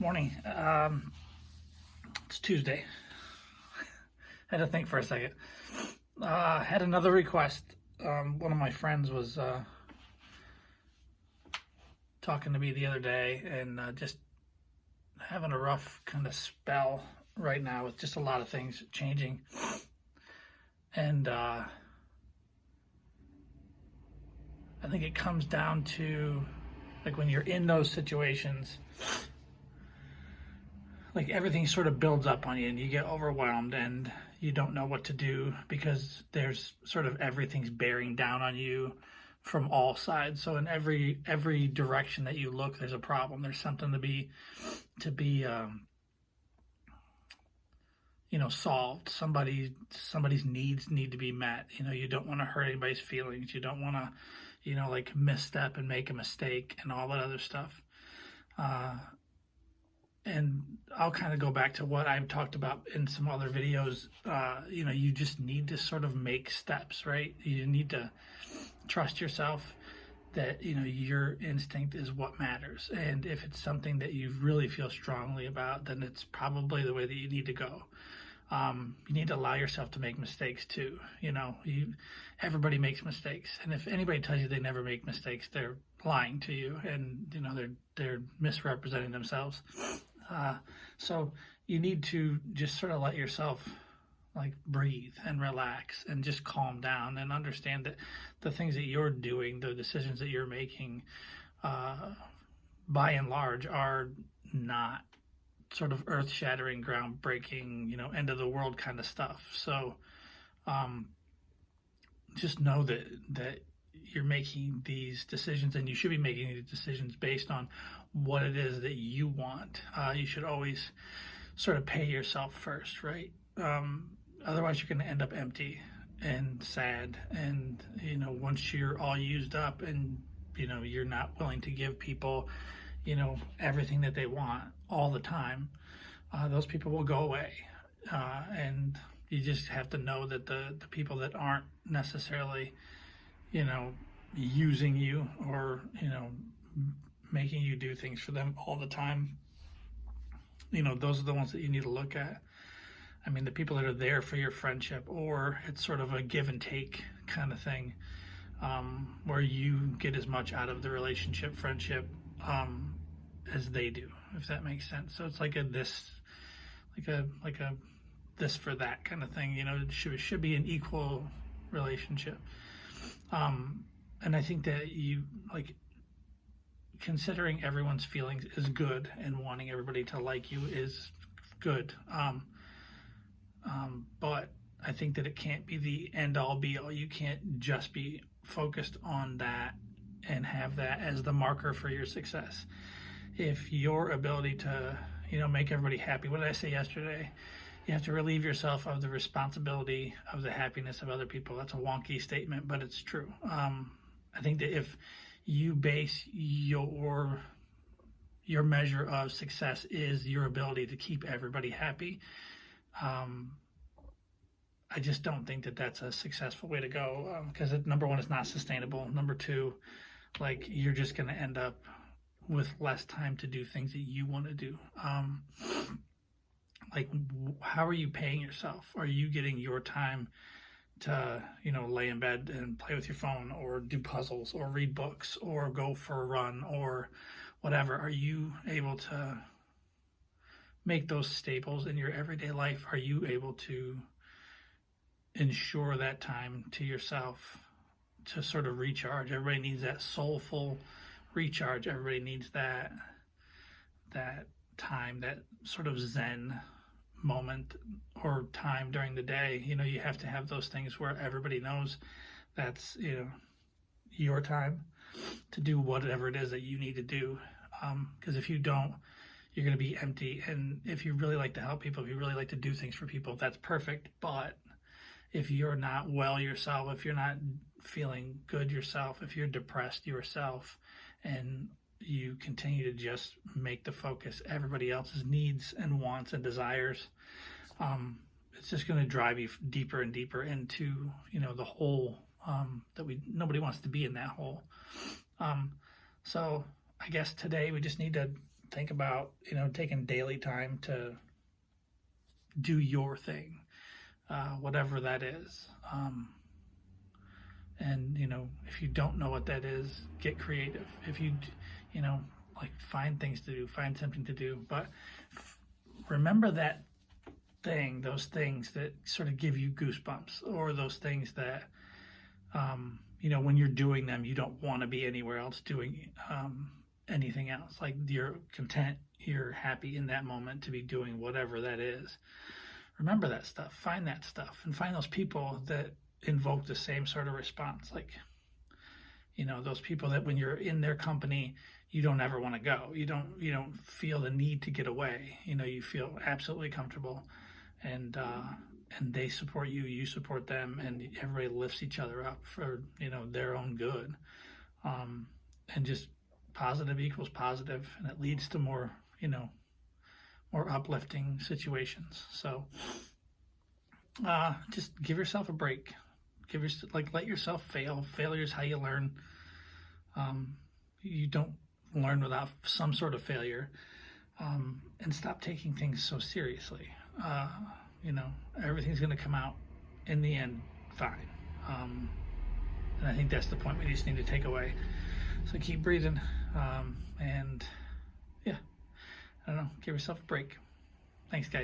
Morning. It's Tuesday. Had to think for a second. Had another request. One of my friends was talking to me the other day and just having a rough kind of spell right now with just a lot of things changing. And I think it comes down to like when you're in those situations, like everything sort of builds up on you and you get overwhelmed and you don't know what to do because there's sort of everything's bearing down on you from all sides. So in every direction that you look, there's a problem. There's something to be solved. Somebody's needs need to be met. You don't want to hurt anybody's feelings. You don't want to like misstep and make a mistake and all that other stuff. And I'll kind of go back to what I've talked about in some other videos. You just need to sort of make steps, right? You need to trust yourself that, your instinct is what matters. And if it's something that you really feel strongly about, then it's probably the way that you need to go. You need to allow yourself to make mistakes too. Everybody makes mistakes. And if anybody tells you they never make mistakes, they're lying to you and, they're misrepresenting themselves. So you need to just sort of let yourself like breathe and relax and just calm down and understand that the things that you're doing, the decisions that you're making, by and large are not sort of earth-shattering, groundbreaking, end of the world kind of stuff. So just know that you're making these decisions, and you should be making these decisions based on what it is that you want. You should always sort of pay yourself first, right? Otherwise, you're going to end up empty and sad. And, once you're all used up and, you're not willing to give people, everything that they want all the time, those people will go away. And you just have to know that the people that aren't necessarily, using you or, making you do things for them all the time, those are the ones that you need to look at. I mean, the people that are there for your friendship, or it's sort of a give and take kind of thing, where you get as much out of the relationship, friendship, as they do, if that makes sense. So it's like a this for that kind of thing. It should be an equal relationship. And I think that considering everyone's feelings is good, and wanting everybody to like you is good. But I think that it can't be the end all be all. You can't just be focused on that and have that as the marker for your success. If your ability to, make everybody happy, what did I say yesterday? You have to relieve yourself of the responsibility of the happiness of other people. That's a wonky statement, but it's true. I think that if you base your measure of success is your ability to keep everybody happy, I just don't think that that's a successful way to go, because number one, it's not sustainable. Number two, like, you're just going to end up with less time to do things that you want to do. Like, how are you paying yourself? Are you getting your time to, lay in bed and play with your phone, or do puzzles, or read books, or go for a run, or whatever? Are you able to make those staples in your everyday life? Are you able to ensure that time to yourself to sort of recharge? Everybody needs that soulful recharge. Everybody needs that time, that sort of zen moment or time during the day. You have to have those things where everybody knows that's, your time to do whatever it is that you need to do. Because if you don't, you're going to be empty. And if you really like to help people, if you really like to do things for people, that's perfect. But if you're not well yourself, if you're not feeling good yourself, if you're depressed yourself, and you continue to just make the focus everybody else's needs and wants and desires, it's just going to drive you deeper and deeper into, the hole that nobody wants to be in that hole. So I guess today we just need to think about, taking daily time to do your thing, whatever that is. And, if you don't know what that is, get creative. If you, like, find things to do, find something to do. But remember that those things that sort of give you goosebumps, or those things that, when you're doing them, you don't want to be anywhere else doing anything else. Like, you're content, you're happy in that moment to be doing whatever that is. Remember that stuff, find that stuff, and find those people that invoke the same sort of response. Like, those people that when you're in their company, you don't ever want to go. You don't feel the need to get away. You feel absolutely comfortable, and they support you, you support them, and everybody lifts each other up for, their own good. And just positive equals positive, and it leads to more, more uplifting situations. So just give yourself a break. Let yourself fail. Failure is how you learn. You don't learn without some sort of failure. And stop taking things so seriously. Everything's going to come out in the end fine. And I think that's the point we just need to take away. So keep breathing. And yeah, I don't know, give yourself a break. Thanks, guys.